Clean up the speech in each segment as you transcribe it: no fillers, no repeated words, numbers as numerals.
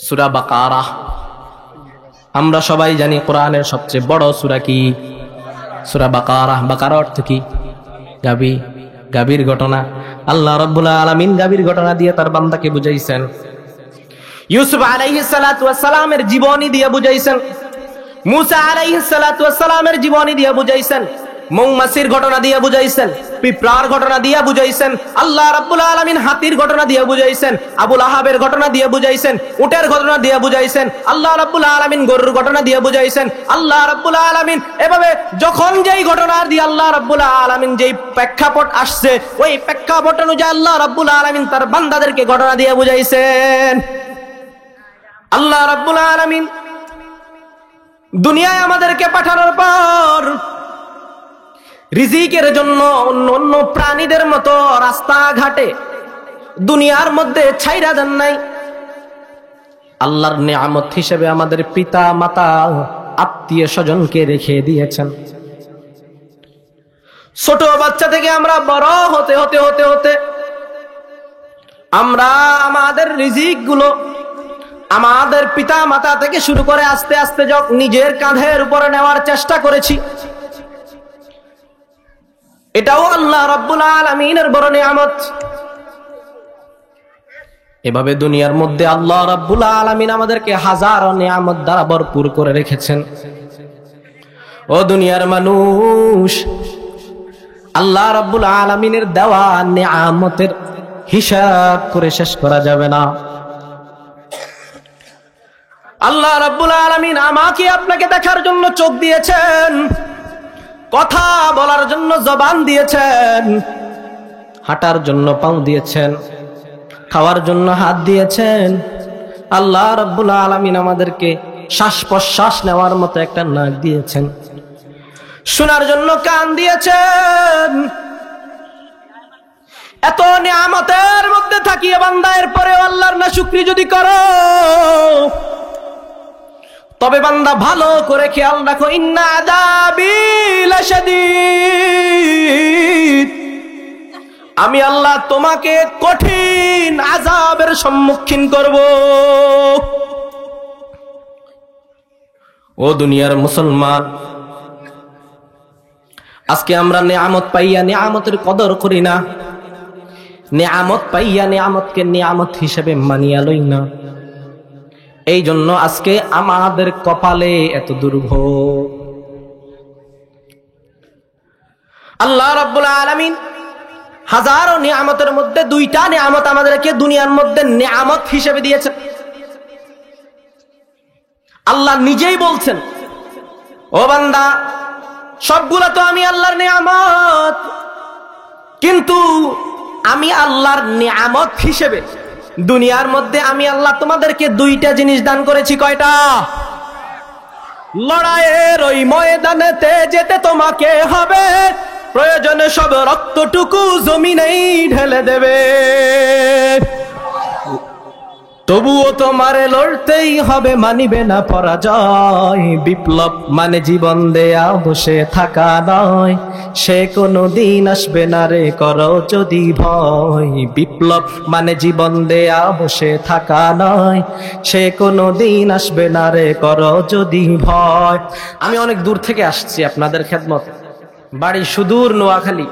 সূরা বাকারা। আমরা সবাই জানি কোরআনের সবচেয়ে বড় সূরা কি? সূরা বাকারা। বাকারা অর্থ কি? গাবি। গাবির ঘটনা। আল্লাহ রাব্বুল আলামিন গাবির ঘটনা দিয়ে তার বান্দাকে বুঝাইছেন। ইউসুফ আলাইহিস সালাতু ওয়াস সালামের জীবনী দিয়ে বুঝাইছেন। মুসা আলাইহিস সালাতু ওয়াস সালামের জীবনী দিয়ে বুঝাইছেন। মৌমাছির ঘটনা দিয়ে বুঝাইছেন। পিঁপড়ার ঘটনা দিয়ে বুঝাইছেন। আল্লাহ রাব্বুল আলামিন হাতির ঘটনা দিয়ে বুঝাইছেন। আবুল আহাবের ঘটনা দিয়ে বুঝাইছেন। উটের ঘটনা দিয়ে বুঝাইছেন। আল্লাহ রাব্বুল আলামিন গরুর ঘটনা দিয়ে বুঝাইছেন। আল্লাহ রাব্বুল আলামিন এভাবে যখন যেই ঘটনা দিয়ে আল্লাহ রাব্বুল আলামিন যেই প্রেক্ষাপট আসছে, ওই প্রেক্ষাপট অনুযায়ী আল্লাহ রাব্বুল আলামিন তার বান্দাদেরকে ঘটনা দিয়ে বুঝাইছেন। আল্লাহ রাব্বুল আলামিন দুনিয়ায় আমাদেরকে পাঠানোর পর রিজিকের জন্য অন্য অন্য প্রাণীদের মতো রাস্তাঘাটে দুনিয়ার মধ্যে ছাইরা দেন নাই। আল্লাহর নিয়ামত হিসেবে আমাদের পিতা মাতা আত্মীয় স্বজনকে রেখে দিয়েছেন। ছোট বাচ্চা থেকে আমরা বড় হতে হতে হতে হতে আমরা আমাদের রিজিক গুলো আমাদের পিতা মাতা থেকে শুরু করে আস্তে আস্তে নিজের কাঁধের উপরে নেওয়ার চেষ্টা করেছি। এটাও আল্লাহ রাব্বুল আলামিনের বড় নিয়ামত। এভাবে দুনিয়ার মধ্যে আল্লাহ রাব্বুল আলামিন আমাদেরকে হাজারো নিয়ামত দ্বারা ভরপুর করে রেখেছেন। ও দুনিয়ার মানুষ, আল্লাহ রাব্বুল আলামিনের দেওয়া নিয়ামতের হিসাব করে শেষ করা যাবে না। আল্লাহ রাব্বুল আলামিন আমাকে আপনাকে দেখার জন্য চোখ দিয়েছেন, কথা বলার জন্য জবান দিয়েছেন, হাঁটার জন্য পাও দিয়েছেন, খাওয়ার জন্য হাত দিয়েছেন। আল্লাহ রাব্বুল আলামিন আমাদেরকে শ্বাস প্রশ্বাস নেওয়ার মতো একটা নাক দিয়েছেন, শোনার জন্য কান দিয়েছেন। এত নিয়ামতের মধ্যে থাকিয়ে বান্দা এরপরে আল্লাহর নাশুকরি যদি করো, তবে বান্দা ভালো করে খেয়াল রাখো, ইন্না আযাবি লাশাদীদ, আমি আল্লাহ তোমাকে কঠিন আযাবের সম্মুখীন করব। ও দুনিয়ার মুসলমান, আজকে আমরা নিয়ামত পাইয়া নিয়ামতের কদর করি না, নিয়ামত পাইয়া নিয়ামতকে নিয়ামত হিসেবে মানিয়া লই না। এই জন্য আজকে আমাদের কপালে এত দুর্ভোগ। আল্লাহ রাব্বুল আলামিন হাজারো নিয়ামতের মধ্যে দুইটা নিয়ামত আমাদেরকে দুনিয়ার মধ্যে নিয়ামত হিসেবে দিয়েছেন। আল্লাহ নিজেই বলছেন, ও বান্দা, সবগুলা তো আমি আল্লাহর নিয়ামত, কিন্তু আমি আল্লাহর নিয়ামত হিসেবে দুনিয়ার মধ্যে আমি আল্লাহ তোমাদেরকে দুইটা জিনিস দান করেছি। কয়টা? লড়াইয়ের ওই ময়দানেতে যেতে তোমাকে হবে, প্রয়োজনে সব রক্তটুকু জমিনেই ঢেলে দেবে, তবুও তোমারে লড়তেই হবে, মানিবে না পরাজয়। বিপ্লব মানে জীবন দেয়া বসে থাকা নয়, সে কোনো দিন আসবে না রে করো যদি ভয়। বিপ্লব মানে জীবন দেয়া বসে থাকা নয়, সে কোনো দিন আসবে না রে করো যদি ভয়। আমি অনেক দূর থেকে আসছি আপনাদের খেদমতে, বাড়ি সুদূর নোয়াখালী।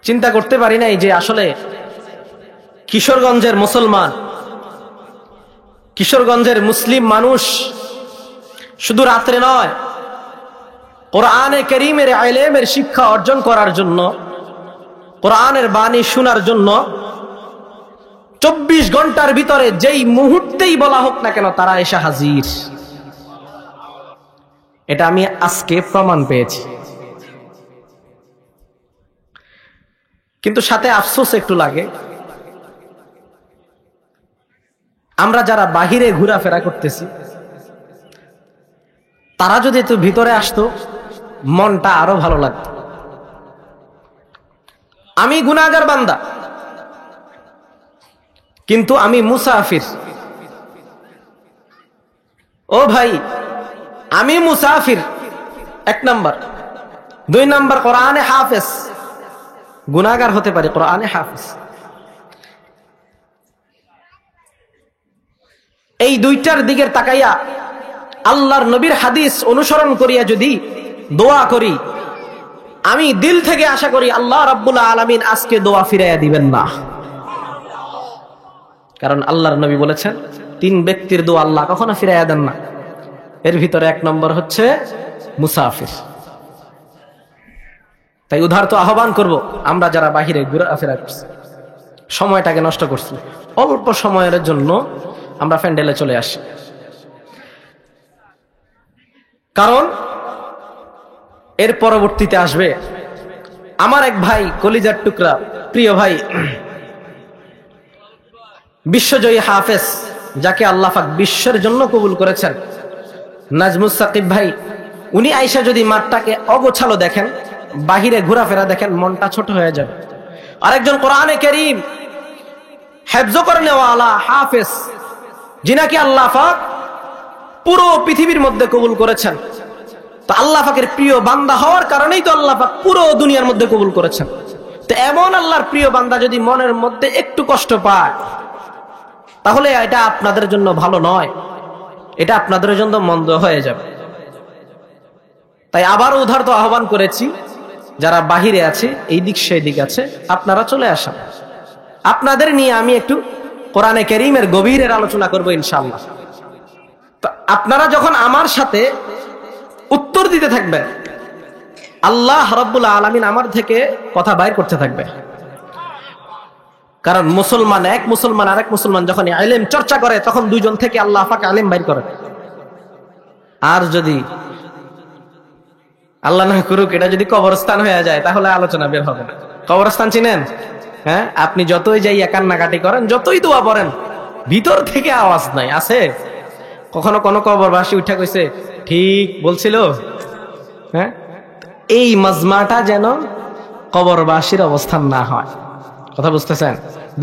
চিন্তা করতে পারি নাই যে আসলে কিশোরগঞ্জের মুসলমান, কিশোরগঞ্জের মুসলিম মানুষ শুধু রাত্রে নয়, কোরআনে কারীমের ইলমের শিক্ষা অর্জন করার জন্য, কোরআনের বাণী শোনার জন্য 24 ঘন্টার ভিতরে যেই মুহূর্তেই বলা হোক না কেন তারা এসে হাজির। এটা আমি আজকে প্রমাণ পেয়েছি। কিন্তু সাথে আফসোস একটু লাগে, আমরা যারা বাহিরে ঘোরাফেরা করতেছি তারা যদি একটু ভিতরে আসতো, মনটা আরো ভালো লাগতো। আমি গুনাহগার বান্দা, কিন্তু আমি মুসাফির। ও ভাই, আমি মুসাফির, 1 নাম্বার। 2 নাম্বার, কোরআনে হাফেজ। গুনাহগার হতে পারে, কোরআনে হাফেজ। এই দুইটার দিকের তাকাইয়া আল্লাহর নবীর হাদিস অনুসরণ করিয়া যদি দোয়া করি, আমি দিল থেকে আশা করি আল্লাহ রাব্বুল আলামিন আজকে দোয়া ফিরাইয়া দিবেন না। কারণ আল্লাহর নবী বলেছেন 3 ব্যক্তির দোয়া আল্লাহ কখনো ফিরাইয়া দেন না। এর ভিতরে 1 নম্বর হচ্ছে মুসাফির। তাই উদারত আহ্বান করব, আমরা যারা বাহিরে ঘোরাফেরা করছি, সময়টাকে নষ্ট করছি, অল্প সময়ের জন্য আমরা প্যান্ডেলে চলে আসি। কারণ এর পরবর্তীতে আসবে আমার এক ভাই, কলিজার টুকরা প্রিয় ভাই, বিশ্বজয়ী হাফেজ, যাকে আল্লাহ পাক বিশ্বের জন্য কবুল করেছেন, নাজমুস সাকিব ভাই। উনি আয়েশা যদি মাঠটাকে অগোছালো দেখেন, বাহিরে ঘোরাফেরা দেখেন, মনটা ছোট হয়ে যাবে। আরেকজন কোরআনে কারীম হেফজ করে নেওয়ালা হাফেজ, যিনাকে আল্লাহ পাক পুরো পৃথিবীর মধ্যে কবুল করেছেন। তো আল্লাহ পাকের প্রিয় বান্দা হওয়ার কারণেই তো আল্লাহ পাক পুরো দুনিয়ার মধ্যে কবুল করেছেন। তো এমন আল্লাহর প্রিয় বান্দা যদি মনের মধ্যে একটু কষ্ট পায়, তাহলে এটা আপনাদের জন্য ভালো নয়, এটা আপনাদের জন্য মন্দ হয়ে যাবে। তাই আবার উদারত আহ্বান করেছি, যারা বাহিরে আছে, এই দিক সেই দিক আছে, আপনারা চলে আসেন। আপনাদের নিয়ে আমি একটু কোরআনে কারীমের গভীরের আলোচনা করব ইনশাআল্লাহ। তো আপনারা যখন আমার সাথে উত্তর দিতে থাকবেন, আল্লাহ রাব্বুল আলামিন আমার থেকে কথা বাইর করতে থাকবে। কারণ মুসলমান, এক মুসলমান আরেক মুসলমান যখন ইলম চর্চা করে, তখন দুইজন থেকে আল্লাহ পাক ইলম বাইর করে। আর যদি আল্লাহ না করুক এটা যদি কবরস্থান হয়ে যায়, তাহলে আলোচনা বের হবে না। কবরস্থান চিনেন? হ্যাঁ, আপনি যতই যাইয়া কান্নাকাটি করেন, যতই দোয়া পড়েন, ভিতর থেকে আওয়াজ নাই। আছে কখনো কোনো কবরবাসী উঠা কইছে ঠিক বলছিল? হ্যাঁ, এই মাজমাটা যেন কবরবাসীর অবস্থান না হয়। কথা বুঝতেছেন?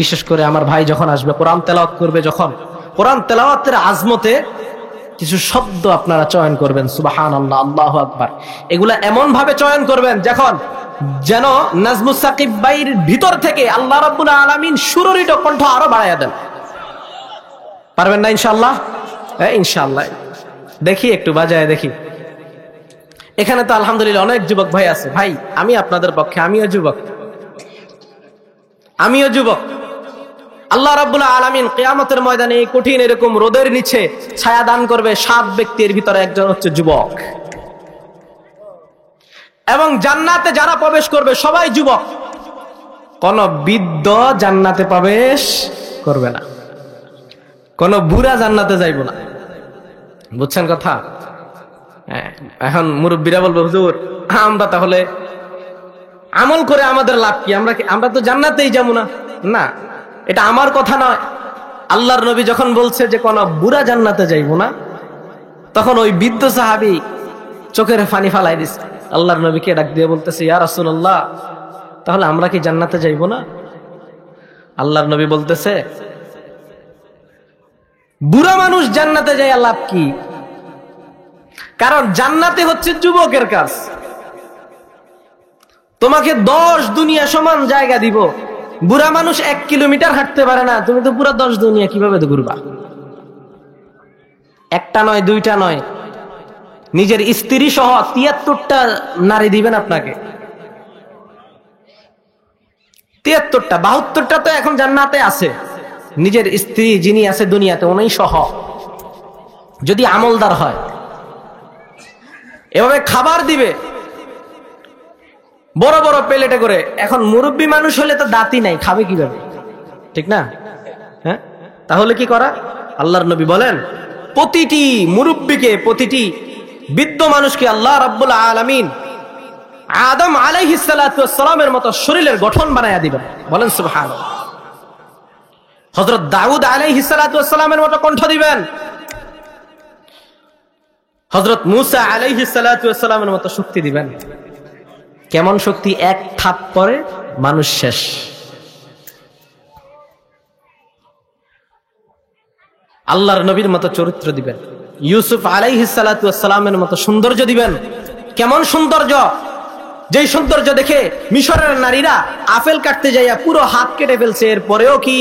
বিশেষ করে আমার ভাই যখন আসবে, কোরআন তেলাওয়াত করবে, যখন কোরআন তেলাওয়াতের আজমতে কিছু শব্দ আপনারা চয়ন করবেন, সুবহানাল্লাহ, আল্লাহু আকবার, এগুলা এমন ভাবে চয়ন করবেন যেন নাজমুস সাকিব ভাইয়ের ভিতর থেকে আল্লাহ রাব্বুল আলামিন সুররিত কণ্ঠ আরো বাড়াইয়া দেন। পারবেন না ইনশাআল্লাহ? হ্যাঁ ইনশাআল্লাহ। দেখি একটু বাজায় দেখি। এখানে তো আলহামদুলিল্লাহ অনেক যুবক ভাই আছে। ভাই আমি আপনাদের পক্ষে, আমিও যুবক। আল্লাহ রাব্বুল আলামিন কিয়ামতের ময়দানে এই কঠিন এরকম রোদের নিচে ছায়া দান করবে 7 ব্যক্তির ভিতরে একজন হচ্ছে যুবক। এবং জান্নাতে যারা প্রবেশ করবে সবাই যুবক। কোন বৃদ্ধ জান্নাতে প্রবেশ করবে না, কোন বুড়া জান্নাতে যাইব না। বুঝছেন কথা? এখন মুরব্বীরা বলবো, হুজুর আমরা তাহলে আমল করে আমাদের লাভ কি? আমরা তো জান্নাতেই যাবো না। না, এটা আমার কথা নয়। আল্লাহর নবী যখন বলছে যে কোন বুড়া জান্নাতে যাইব না, তখন ওই বৃদ্ধ সাহাবী চোখের পানি ফালাই দিছে। আল্লাহর নবীকে ডাক দিয়ে বলতেছে, ইয়া রাসূলুল্লাহ, তাহলে আমরা কি জান্নাতে যাইব না? আল্লাহর নবী বলতেছে, বুড়া মানুষ জান্নাতে যায় লাভ কি? কারণ জান্নাতে হচ্ছে যুবকের কাজ। তোমাকে 10 দুনিয়া সমান জায়গা দিব, বুড়া মানুষ 1 কিলোমিটার হাঁটতে পারে না, তুমি তো পুরো 10 দুনিয়া কিভাবে ঘুরবা? একটা নয়, দুইটা নয়, নিজের স্ত্রী সহ 73টা নারী দিবেন আপনাকে। 73টা, 72টা তো এখন জান্নাতে আছে। নিজের স্ত্রী যিনি আছে দুনিয়াতে, উনি সহ, যদি আমলদার হয়। এভাবে খাবার দিবে বড় বড় প্লেটে করে। এখন মুরব্বী মানুষ হলে তো দাঁতই নাই, খাবে কিভাবে? ঠিক না? হ্যাঁ, তাহলে কি করা? আল্লাহর নবী বলেন, প্রতিটি মুরব্বীকে, প্রতিটি বৃদ্ধ মানুষকে আল্লাহ রাব্বুল আলামিন আদম আলাইহিস সালাতু ওয়াস সালামের মতো শরীরের গঠন বানায়া দিবেন। বলেন সুবহানাল্লাহ। হযরত দাউদ আলাইহিস সালাতু ওয়াস সালামের মতো কণ্ঠ দিবেন। হযরত মূসা আলাইহিস সালাতু ওয়াস সালামের মতো শক্তি দিবেন। কেমন শক্তি? 1 থাপ্পড়ে মানুষ শেষ। আল্লাহর নবীর মতো চরিত্র দিবেন। ইউসুফ আলাইহিস সালাতু ওয়াস সালামের মতো সৌন্দর্য দিবেন। কেমন সৌন্দর্য? যেই সৌন্দর্য দেখে মিশরের নারীরা আপেল কাটতে যাইয়া পুরো হাত কেটে ফেলছে, এরপরেও কি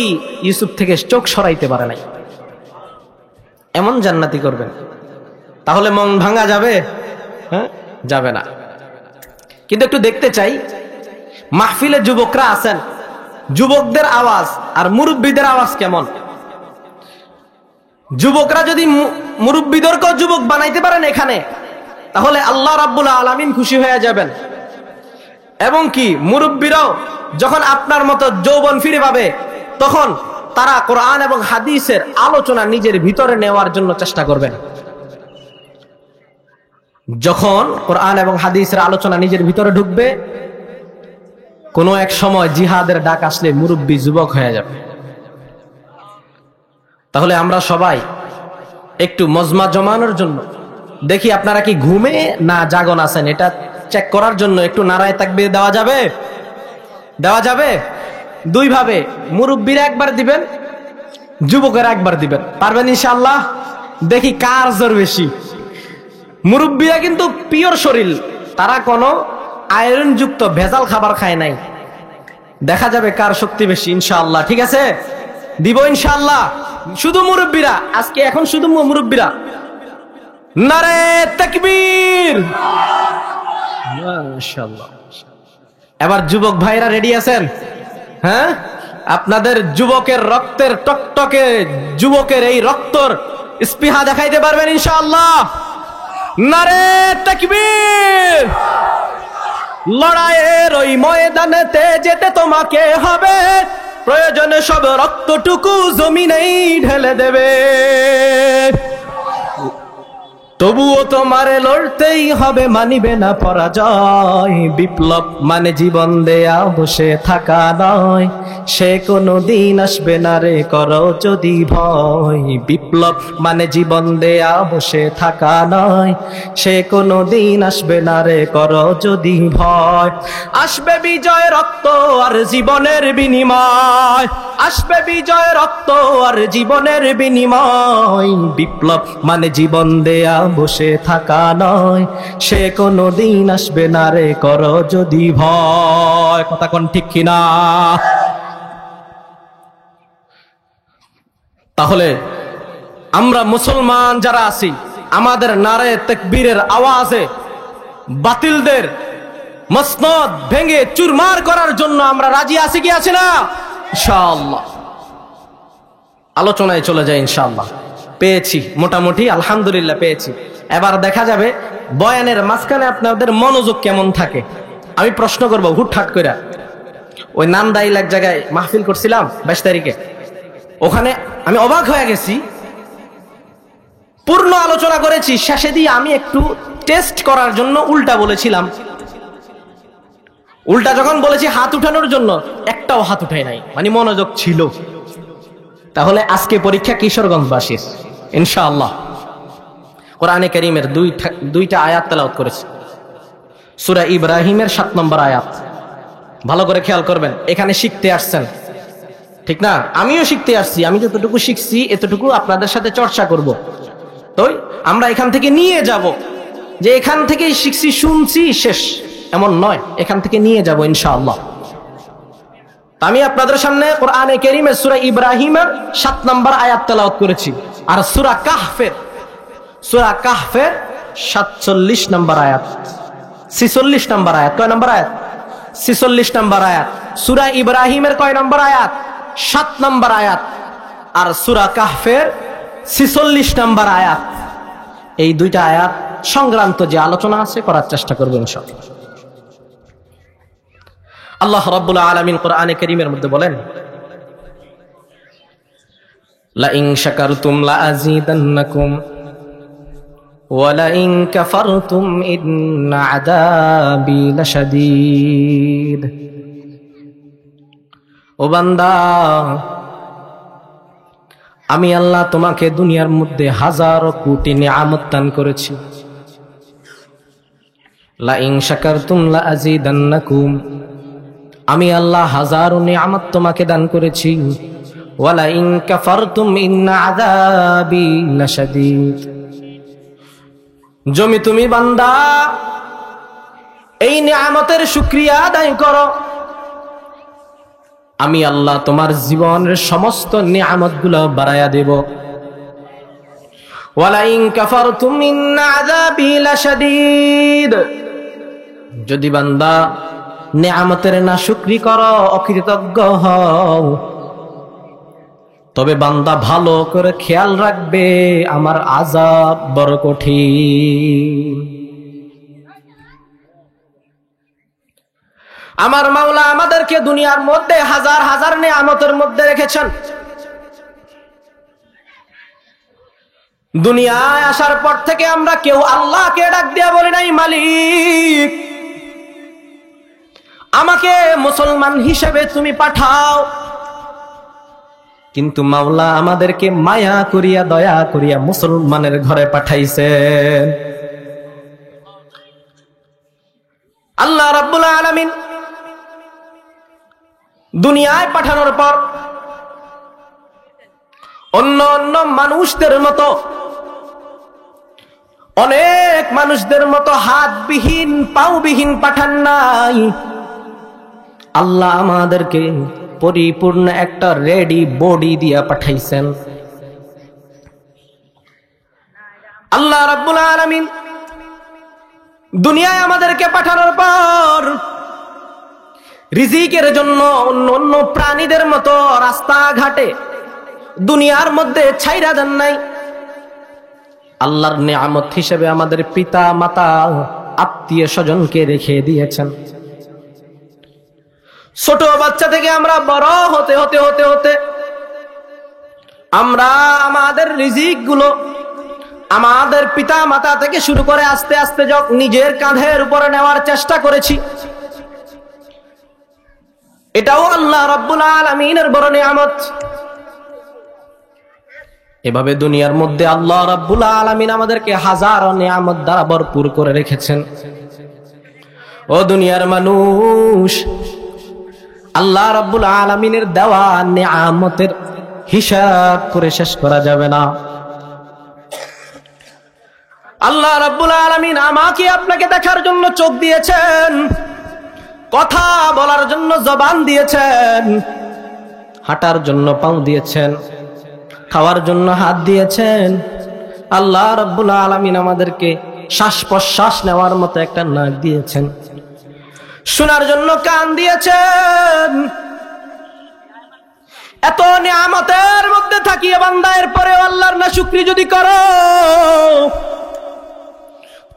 ইউসুফ থেকে চোখ সরাইতে পারে নাই। এমন জান্নাতি করবেন, তাহলে মন ভাঙা যাবে? হ্যাঁ, যাবে না। কিন্তু একটু দেখতে চাই মাহফিলে যুবকরা আছেন, যুবকদের আওয়াজ আর মুরব্বীদের আওয়াজ কেমন। যুবকরা যদি মুরব্বীদেরকেও যুবক বানাইতে পারেন এখানে, তাহলে আল্লাহ রাব্বুল আলামিন খুশি হয়ে যাবেন। এবং কি মুরব্বীরাও যখন আপনার মতো যৌবন ফিরে পাবে, তখন তারা কোরআন এবং হাদিসের আলোচনা নিজের ভিতরে নেওয়ার জন্য চেষ্টা করবেন। যখন কোরআন এবং হাদিসের আলোচনা নিজের ভিতরে ঢুকবে, কোনো এক সময় জিহাদের ডাক আসলে মুরব্বী যুবক হয়ে যাবে। তাহলে আমরা সবাই একটু মজমা জমানোর জন্য দেখি আপনারা কি ঘুমে না জাগন আছেন, এটা চেক করার জন্য একটু নারায়ে তাকবীর দেওয়া যাবে? দেওয়া যাবে? দুই ভাবে, মুরব্বীরা একবার দিবেন, যুবকেরা একবার দিবেন। পারবেন ইনশাআল্লাহ? দেখি কার জোর বেশি। মুরব্বীরা কিন্তু পিওর শরীর, তারা কোনো আয়রন যুক্ত ভেজাল খাবার খায় নাই। দেখা যাবে কার শক্তি বেশি ইনশাআল্লাহ। ঠিক আছে, দিব ইনশাআল্লাহ। শুধু মুরব্বীরা আজকে, এখন শুধু মুরব্বীরা। নারায়ে তাকবীর। মাশাআল্লাহ। এবার যুবক ভাইরা রেডি আছেন? হ্যাঁ, আপনাদের যুবকের রক্তের টকটকে যুবকের এই রক্তর স্পৃহা দেখাইতে পারবেন ইনশাআল্লাহ? নারায়ে তাকবীর। লড়াইয়ের ওই ময়দানেতে যেতে তোমাকে হবে, প্রয়োজনে সব রক্তটুকু জমিনেই ঢেলে দেবে, তবুও তোমারে লড়তেই হবে, মানিবে না পরাজয়। বিপ্লব মানে জীবন দেয়া বসে থাকা নয়, সে কোনো দিন আসবে না রে করো যদি ভয়। বিপ্লব মানে জীবন দেয়া বসে থাকা নয়, সে কোনো দিন আসবে না রে করো যদি ভয়। আসবে বিজয় রক্ত আর জীবনের বিনিময়, আসবে বিজয় রক্ত আর জীবনের বিনিময়। বিপ্লব মানে জীবন দেয়া বসে থাকা নয়, সে কোনো দিন আসবে না রে করো যদি ভয়। কথা কোন ঠিক কিনা? তাহলে আমরা মুসলমান যারা আছি, আমাদের নারায়ে তাকবীরের আওয়াজে বাতিলদের মসনদ ভেঙে চুরমার করার জন্য আমরা রাজি আছি কি আছি না? ইনশাআল্লাহ। আলোচনায় চলে যায় ইনশাআল্লাহ। পেয়েছি মোটামুটি, আলহামদুলিল্লাহ পেয়েছি। এবার দেখা যাবে বয়ানের মাঝখানে আপনাদের মনোযোগ কেমন থাকে। আমি প্রশ্ন করবো হুটহাট করে। ওই নান্দাইল এক জায়গায় মাহফিল করছিলাম 22 তারিখে, ওখানে আমি অবাক হয়ে গেছি। পূর্ণ আলোচনা করেছি, শেষে দিয়ে আমি একটু টেস্ট করার জন্য উল্টা বলেছিলাম। উল্টা যখন বলেছি হাত উঠানোর জন্য, একটাও হাত উঠাই নাই, মানে মনোযোগ ছিল। তাহলে আজকে পরীক্ষা কিশোরগঞ্জবাসীর ইনশাআল্লাহ। কোরআনে কারীমের দুইটা আয়াত তেলাওয়াত করেছি। সূরা ইব্রাহিমের 7 নম্বর আয়াত। ভালো করে খেয়াল করবেন, এখানে শিখতে আসছেন, ঠিক না? আমিও শিখতে আসছি। আমি যতটুকু শিখছি এতটুকু আপনাদের সাথে চর্চা করব। তো আমরা এখান থেকে নিয়ে যাব, যে এখান থেকেই শিখছি শুনছি শেষ এমন নয়, এখান থেকে নিয়ে যাব ইনশাআল্লাহ। আমি আপনাদের সামনে কোরআনে কারীমের সূরা ইব্রাহিমের 7 নম্বর আয়াত তেলাওয়াত করেছি, আর সূরা কাহফের 47 নম্বর আয়াত, 46 নম্বর আয়াত। কয় নম্বর আয়াত? 46 নম্বর আয়াত। সূরা ইব্রাহিমের কয় নম্বর আয়াত? 7 নম্বর আয়াত। আর সূরা কাহফের 46 নম্বর আয়াত। এই দুইটা আয়াত সংক্রান্ত যে আলোচনা আছে করার চেষ্টা করব ইনশাআল্লাহ। আল্লাহ রাব্বুল আলামিন কোরআনে কারীমের মধ্যে বলেন, লা ইন শাকারতুম লা আযীদান্নাকুম ওয়া লা ইন কাফারতুম ইন্না আযাবি লাশাদীদ। ও বান্দা, আমি আল্লাহ তোমাকে দুনিয়ার মধ্যে হাজারো কোটি নিয়ামত দান করেছি। লা ইন শাকারতুম লা আযীদান্নাকুম, আমি আল্লাহ হাজারো নিয়ামত তোমাকে দান করেছি। ওয়ালা ইন কাফারতুম ইন্না আযাবি লাশাদীদ। জমি তুমি বান্দা এই নিয়ামতের শুকরিয়া আদায় করো, আমি আল্লাহ তোমার জীবনের সমস্ত নিয়ামতগুলো বাড়ায়া দেব। ওয়ালাইন কাফারতুম ইন্না আযাবি লাশাদীদ। যদি বান্দা নেয়ামতের নাশুকরি করো, অকৃতজ্ঞ হও, তবে বান্দা ভালো করে খেয়াল রাখবে আমার আযাব বড় কঠিন। আমার মাওলা আমাদেরকে দুনিয়ার মধ্যে হাজার হাজার নেয়ামতের মধ্যে রেখেছেন। দুনিয়ায় আসার পর থেকে আমরা কেউ আল্লাহকে ডাক দিয়া বলি নাই, মালিক আমাকে মুসলমান হিসেবে তুমি পাঠাও। কিন্তু মাওলা আমাদেরকে মায়া করিয়া দয়া করিয়া মুসলমানের ঘরে পাঠাইছেন। আল্লাহ রাব্বুল আলামিন দুনিয়ায় পাঠানোর পর অন্য অন্য মানুষদের মতো, অনেক মানুষদের মতো হাতবিহীন পাওবিহীন পাঠান নাই। আল্লাহ আমাদেরকে পরিপূর্ণ একটা রেডি বডি দিয়া পাঠাইছেন। আল্লাহ রাব্বুল আলামিন দুনিয়ায় আমাদেরকে পাঠানোর পর রিজিকের জন্য অন্য অন্য প্রাণীদের মতো রাস্তাঘাটে দুনিয়ার মধ্যে ছাইরা দেন নাই। আল্লাহর নিয়ামত হিসেবে আমাদের পিতা মাতা আত্মীয় স্বজনকে রেখে দিয়েছেন। ছোট বাচ্চা থেকে আমরা বড় হতে হতে হতে হতে আমরা আমাদের রিজিক গুলো আমাদের পিতা মাতা থেকে শুরু করে আস্তে আস্তে যখন নিজের কাঁধের উপরে নেওয়ার চেষ্টা করেছি। এটাও আল্লাহ রাব্বুল আলামিনের বড় নিয়ামত। এভাবে দুনিয়ার মধ্যে আল্লাহ রাব্বুল আলামিন আমাদেরকে হাজারো নিয়ামত দ্বারা ভরপুর করে রেখেছেন। ও দুনিয়ার মানুষ, আল্লাহ রাব্বুল আলামিনের দেওয়া নিয়ামতের হিসাব করে শেষ করা যাবে না। আল্লাহ রাব্বুল আলামিন আমাকে আপনাকে দেখার জন্য চোখ দিয়েছেন, কথা বলার জন্য জবান দিয়েছেন, হাঁটার জন্য পাও দিয়েছেন, খাওয়ার জন্য হাত দিয়েছেন। আল্লাহ রাব্বুল আলামিন আমাদেরকে শ্বাস প্রশ্বাস নেওয়ার মতো একটা নাক দিয়েছেন, শোনার জন্য কান দিয়েছেন। এত নিয়ামতের মধ্যে থাকিয়ে বান্দা এরপরে আল্লাহর নাশুকরি যদি করো,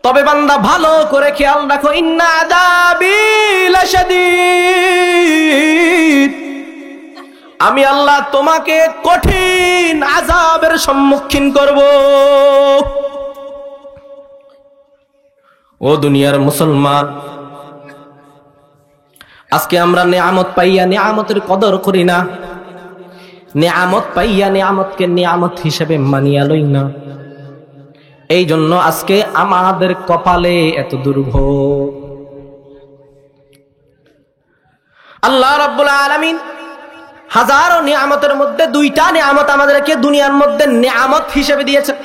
তবে বান্দা ভালো করে খেয়াল রাখো, ইন্না আযাবি লাশাদীদ, আমি আল্লাহ তোমাকে কঠিন আযাবের সম্মুখীন করব। ও দুনিয়ার মুসলমান, আজকে আমরা নিয়ামত পাইয়া নিয়ামতের কদর করি না, নিয়ামত পাইয়া নিয়ামতকে নিয়ামত হিসেবে মানিয়া লই না। এই জন্য আজকে আমাদের কপালে এত দুর্ভোগ। আল্লাহ রাব্বুল আলামিন হাজারো নিয়ামতের মধ্যে দুইটা নিয়ামত আমাদেরকে দুনিয়ার মধ্যে নিয়ামত হিসেবে দিয়েছেন।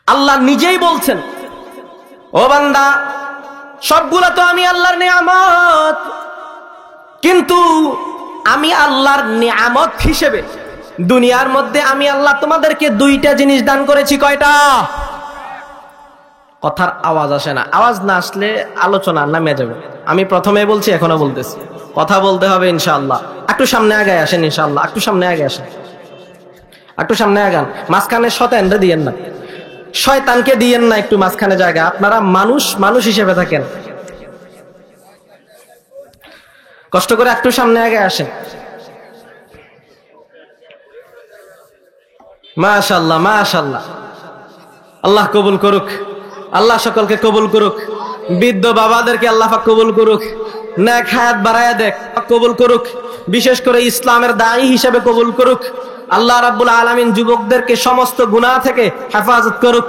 আল্লাহ নিজেই বলছেন, ও বান্দা, সবগুলা তো আমি আল্লাহর নিয়ামত, কিন্তু আমি আল্লাহর নিয়ামত হিসেবে দুনিয়ার মধ্যে আমি আল্লাহ তোমাদেরকে দুইটা জিনিস দান করেছি। কয়টা? কথার আওয়াজ আসে না, আওয়াজ না আসলে আলোচনা নামে যাবে। আমি প্রথমে বলছি, এখনো বলতেছি, কথা বলতে হবে ইনশাআল্লাহ। একটু সামনে আগে আসেন ইনশাআল্লাহ, একটু সামনে আগে আসেন, একটু সামনে আগান। মাঝখানে শয়তানরে দিয়েন না, শয়তানকে দিয়েন না, একটু মাঝখানে জায়গা। আপনারা মানুষ মানুষ হিসেবে থাকেন, কষ্ট করে একটু সামনে আগে আসেন। মাশাআল্লাহ মাশাআল্লাহ, আল্লাহ কবুল করুক, আল্লাহ সকলকে কবুল করুক, বৃদ্ধ বাবাদেরকে আল্লাহ পাক কবুল করুক, নেক হায়াত বাড়ায়া দেখ কবুল করুক, বিশেষ করে ইসলামের দায়ী হিসেবে কবুল করুক। আল্লাহ রাব্বুল আলামিন যুবকদেরকে সমস্ত গুনাহ থেকে হেফাজত করুক,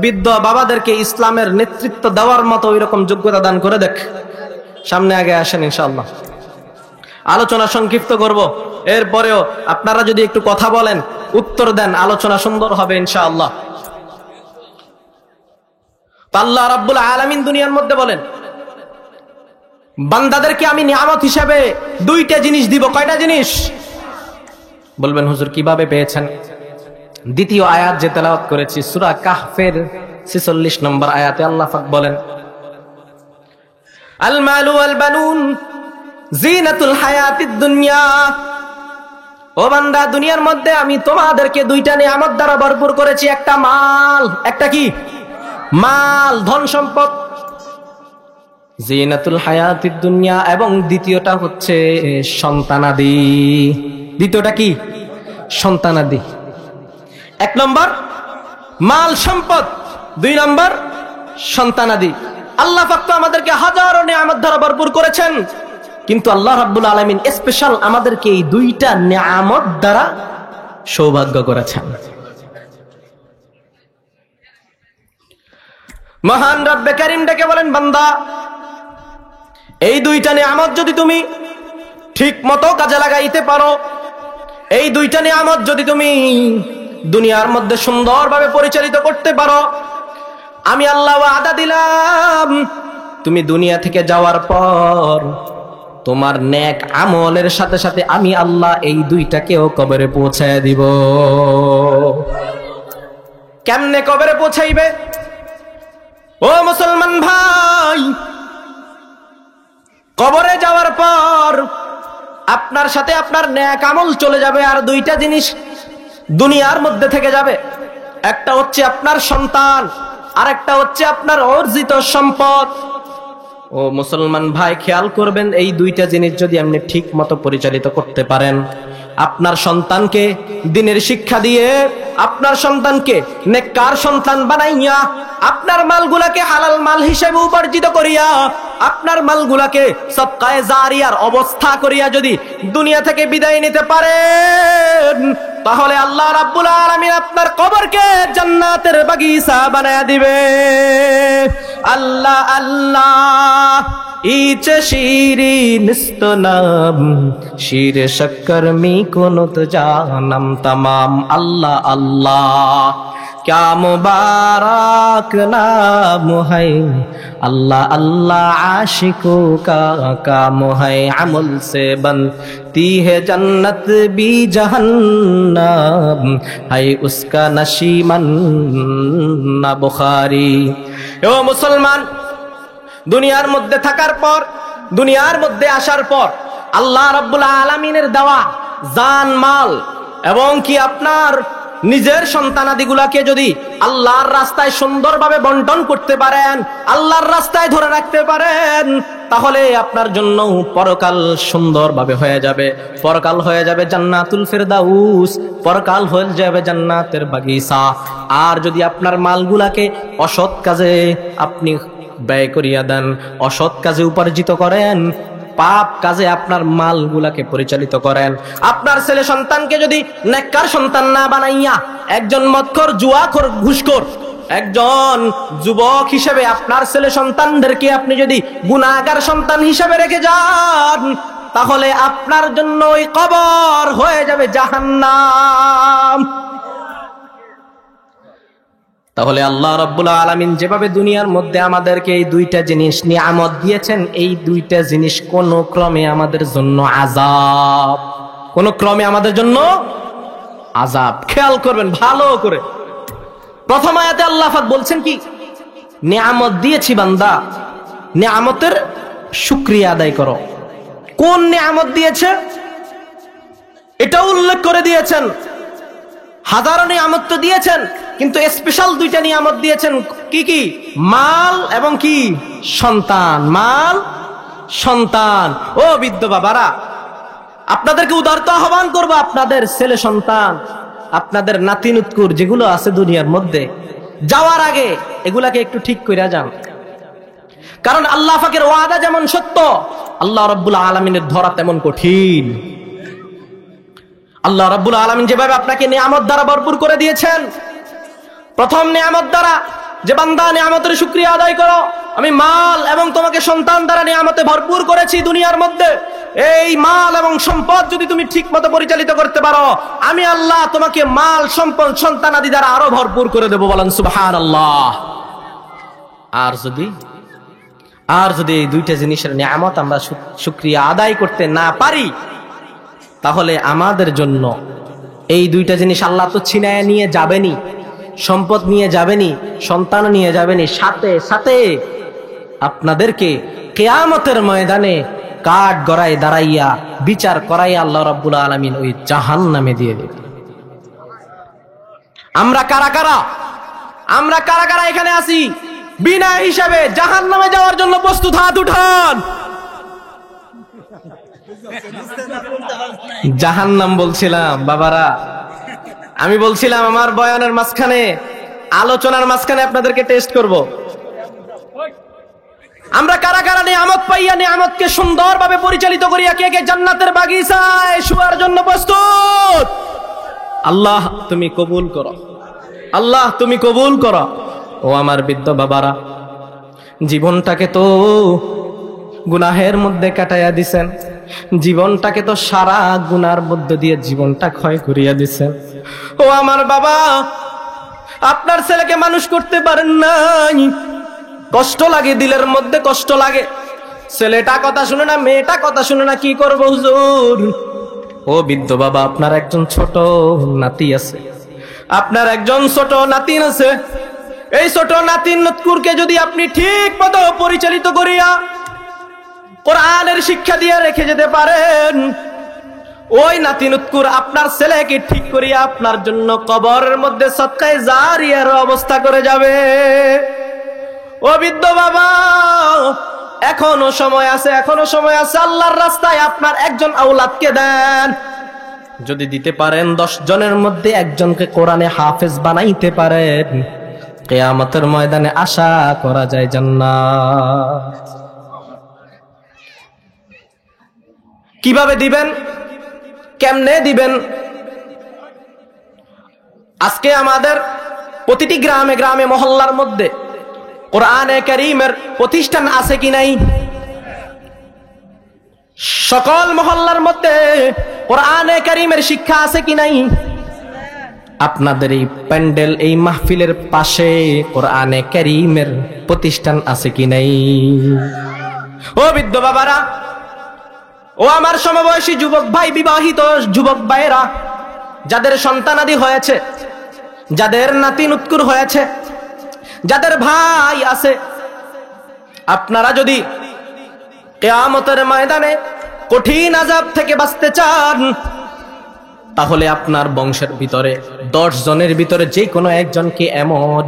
বৃদ্ধ বাবাদেরকে ইসলামের নেতৃত্ব দেওয়ার মতো ওইরকম যোগ্যতা দান করে দেখ। সামনে আগে আসেন ইনশাআল্লাহ। আলোচনা সংক্ষিপ্ত করব, এরপরেও আপনারা যদি একটু কথা বলেন, উত্তর দেন, আলোচনা সুন্দর হবে ইনশাআল্লাহ। আল্লাহ রাব্বুল আলামিন দুনিয়ার মধ্যে বলেন, বান্দাদেরকে আমি নিয়ামত হিসেবে দুইটা জিনিস দিব। কয়টা জিনিস? বলবেন হুজুর কিভাবে পেয়েছেন? দ্বিতীয় আয়াত যে তেলাওয়াত করেছি সূরা কাহফের 46 নম্বর আয়াতে আল্লাহ পাক বলেন, আল মালু ওয়াল বানুন জিনাতুল হায়াতিদ দুনিয়া। ও বান্দা, দুনিয়ার মধ্যে আমি তোমাদেরকে দুইটা নিয়ামত দ্বারা ভরপুর করেছি। একটা মাল, একটা কি? মাল, ধন সম্পদ। জিনাতুল হায়াতিদ দুনিয়া, এবং দ্বিতীয়টা হচ্ছে সন্তানাদি। দ্বিতীয়টা কি? সন্তানাদি। এক নম্বর মাল সম্পদ, দুই নম্বর সন্তানাদি। আল্লাহ পাক তো আমাদেরকে হাজারো নিয়ামত দ্বারা ভরপুর করেছেন, কিন্তু আল্লাহ রাব্বুল আলামিন স্পেশাল আমাদেরকে এই দুইটা নিয়ামত দ্বারা সৌভাগ্য করেছেন। মহান রব্বে কারীম ডেকে বলেন, বান্দা, এই দুইটা নিয়ামত যদি তুমি ঠিক মতো কাজে লাগাইতে পারো, এই দুইটা নিয়ামত যদি তুমি দুনিয়ার মধ্যে সুন্দরভাবে পরিচালিত করতে পারো, আমি আল্লাহ ওয়াদা দিলাম তুমি দুনিয়া থেকে যাওয়ার পর তোমার নেক আমলের সাথে সাথে আমি আল্লাহ এই দুইটাকেও কবরে পৌঁছায় দিব। কেমনে কবরে পৌঁছাইবে? ও মুসলমান ভাই, কবরে যাওয়ার পর আপনার সাথে আপনার নেক আমল চলে যাবে, আর দুইটা জিনিস দুনিয়ার মধ্যে থেকে যাবে। একটা হচ্ছে আপনার সন্তান, আর একটা হচ্ছে আপনার অর্জিত সম্পদ। ও মুসলমান ভাই, খেয়াল করবেন, এই দুইটা জিনিস যদি আপনি ঠিক মতো পরিচালিত করতে পারেন, আপনার সন্তানকে দ্বীনের শিক্ষা দিয়ে, আপনার সন্তানকে নেককার সন্তান বানাইয়া, আপনার মালগুলাকে হালাল মাল হিসেবে উপার্জিত করিয়া, আপনার মালগুলাকে সদকায়ে জারিয়ার অবস্থা করিয়া যদি দুনিয়া থেকে বিদায় নিতে পারেন, তাহলে আল্লাহ রাব্বুল আলামিন আপনার কবরকে জান্নাতের বাগিচা বানায়া দিবে। আল্লাহ আল্লাহ ইচে শিরিনিস্ত নাম, শির শক্কর মি কুনত জানাম তমাম। আল্লাহ আল্লাহ क्या मुबारक नाम है, अल्लाह अल्लाह आशिकों का काम है, अमल से बनती है जन्नत भी जहन्नम, है उसका नशीमन न बुखारी। ओ मुसलमान, দুনিয়ার মধ্যে থাকার পর, দুনিয়ার মধ্যে আসার পর আল্লাহ রাব্বুল আলামিনের দেওয়া জান মাল এবং কি আপনার নিজের সন্তানাদিগুলাকে যদি আল্লাহর রাস্তায় সুন্দরভাবে বন্টন করতে পারেন, আল্লাহর রাস্তায় ধরে রাখতে পারেন, তাহলে আপনার জন্য পরকাল সুন্দরভাবে হয়ে যাবে। পরকাল হয়ে যাবে জান্নাতুল ফেরদাউস, পরকাল হয়ে যাবে জান্নাতের বাগিচা। আর যদি আপনার মালগুলাকে অসৎ কাজে আপনি ব্যয় করিয়া দেন, অসৎ কাজে উপার্জিত করেন, পাপ কাজে আপনার মালগুলাকে পরিচালিত করেন, আপনার ছেলে সন্তানকে যদি নেককার সন্তান না বানাইয়া একজন মদখোর, জুয়াখোর, ঘুষখোর একজন যুবক হিসেবে আপনার ছেলে সন্তানদেরকে আপনি যদি গুনাহগার সন্তান হিসেবে রেখে যান, তাহলে আপনার জন্য ওই কবর হয়ে যাবে জাহান্নাম। তাহলে আল্লাহ রাব্বুল আলামিন যেভাবে দুনিয়ার মধ্যে আমাদেরকে এই দুইটা জিনিস নিয়ামত দিয়েছেন, এই দুইটা জিনিস কোন ক্রমে আমাদের জন্য আযাব, কোন ক্রমে আমাদের জন্য আযাব। খেয়াল করবেন ভালো করে। প্রথম আয়াতে আল্লাহ পাক বলছেন কি? নিয়ামত দিয়েছি বান্দা, নিয়ামতের শুকরিয়া আদায় করো। কোন নিয়ামত দিয়েছে এটা উল্লেখ করে দিয়েছেন। হাজারো নিয়ামত তো দিয়েছেন, কিন্তু স্পেশাল দুইটা নিয়ামত দিয়েছেন। কি কি? মাল এবং কি? সন্তান। মাল, সন্তান। ও বৃদ্ধ বাবারা, আপনাদেরকে উদারত আহ্বান করবো, আপনাদের ছেলে সন্তান, আপনাদের নাতি নুতকুর যেগুলো আছে দুনিয়ার মধ্যে, যাওয়ার আগে এগুলাকে একটু ঠিক করে যান। কারণ আল্লাহ পাকের ওয়াদা যেমন সত্য, আল্লাহ রাব্বুল আলামিনের ধরা তেমন কঠিন। আল্লাহ রাব্বুল আলামিন যেভাবে আপনাকে নিয়ামত দ্বারা ভরপুর করে দিয়েছেন, প্রথম নিয়ামত দ্বারা যে বান্দা নিয়ামতের শুকরিয়া আদায় করো, আমি মাল এবং তোমাকে সন্তান দ্বারা নিয়ামতে ভরপুর করেছি দুনিয়ার মধ্যে। এই মাল এবং সম্পদ যদি তুমি ঠিক মতো পরিচালিত করতে পারো, আমি আল্লাহ তোমাকে মাল, সম্পদ, সন্তান আদি দ্বারা আরো ভরপুর করে দেবো। বলেন সুবহানাল্লাহ। আর যদি এই দুইটা জিনিসের নিয়ামত আমরা শুকরিয়া আদায় করতে না পারি, তাহলে আমাদের জন্য এই দুইটা জিনিস আল্লাহ তো ছিনায় নিয়ে যাবেনি, সম্পদ নিয়ে যাবেনি, সন্তান নিয়ে যাবেনি, সাথে সাথে আপনাদেরকে কিয়ামতের ময়দানে কাঠ গড়ায় দাঁড়াইয়া বিচার করাইয়া আল্লাহ রাব্বুল আলামিন ওই জাহান্নামে দিয়ে দেবে। আমরা কারা কারা এখানে আছি বিনা হিসাবে জাহান্নামে যাওয়ার জন্য প্রস্তুত? হাত উঠান। জাহান্নাম বলছিলাম বাবারা, আমি বলছিলাম আমার বয়ানের মাঝখানে, আলোচনার মাঝখানে আপনাদেরকে টেস্ট করব। আমরা কারা নিয়ামত পাইয়া নিয়ামতকে সুন্দরভাবে পরিচালিত করিয়া কে কে জান্নাতের বাগিচায় শোয়ার জন্য প্রস্তুত? আল্লাহ তুমি কবুল করো, আল্লাহ তুমি কবুল করো। ও আমার বৃদ্ধ বাবারা, জীবনটাকে তো গুনাহের মধ্যে কাটাইয়া দিছেন, জীবনটাকে তো সারা গুনার মধ্য দিয়ে জীবনটা ক্ষয় করিয়া দিছেন। ও আমার বাবা, আপনার ছেলেকে মানুষ করতে পারেন নাই, কষ্ট লাগে, দিলের মধ্যে কষ্ট লাগে। ছেলেটা কথা শুনে না, মেয়েটা কথা শুনে না, কি করব হুজুর? ও বৃদ্ধ বাবা, আপনার একজন ছোট নাতি আছে, আপনার একজন ছোট নাতিন আছে। এই ছোট নাতিন নতকুরকে যদি আপনি ঠিক মতো পরিচালিত করিয়া কোরআনের শিক্ষা দিয়ে রেখে যেতে পারেন, ওই নাতি নতকুর আপনার ছেলেকে ঠিক করিয়া আপনার জন্য কবরের মধ্যে সদকায়ে জারিয়ার অবস্থা করে যাবে। ও বৃদ্ধ বাবা, এখনো সময় আছে, এখনো সময় আছে। আল্লাহর রাস্তায় আপনার একজন আওলাদকে দেন। যদি দিতে পারেন 10 জনের মধ্যে একজনকে কোরআনে হাফেজ বানাইতে পারেন, কিয়ামতের ময়দানে আশা করা যায় জান্নাত। কিভাবে দিবেন, কেমনে দিবেন? আজকে আমাদের প্রতিটি গ্রামে গ্রামে মহল্লার মধ্যে কোরআনে কারীমের প্রতিষ্ঠান আছে কি নাই? সকল মহল্লার মধ্যে কোরআনে কারীমের শিক্ষা আছে কি নাই? আপনাদের এই প্যান্ডেল, এই মাহফিলের পাশে কোরআনে কারীমের প্রতিষ্ঠান আছে কি নাই? ও বৃদ্ধ বাবারা, ও আমার সমবয়সী যুবক ভাই, বিবাহিত যুবক ভাইরা, যাদের সন্তানাদি হয়েছে, যাদের নাতি নুতকুর হয়েছে, যাদের ভাই আছে, আপনারা যদি কিয়ামতের ময়দানে কঠিন আযাব থেকে বাঁচতে চান, তাহলে আপনার বংশের ভিতরে 10 জনের ভিতরে যে কোনো একজনকে এমন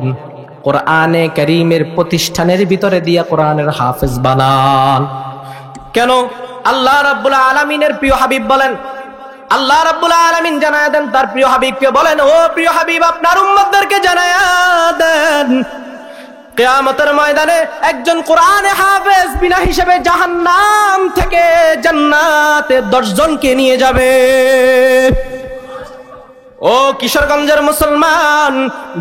কোরআনে কারীমের প্রতিষ্ঠানের ভিতরে দিয়া কোরআনের হাফেজ বানান। কেন? আল্লাহ রাব্বুল আলামিনের প্রিয় হাবিব বলেন, আল্লাহ রাব্বুল আলামিন জানায়া দেন তার প্রিয় হাবিবকে, বলেন ও প্রিয় হাবিব আপনার উম্মতদেরকে জানায়া দেন, কিয়ামতের ময়দানে একজন কোরআনে হাফেজ বিনা হিসেবে জাহান্নাম থেকে জান্নাতে 10 জনকে নিয়ে যাবে। ও কিশোরগঞ্জের মুসলমান,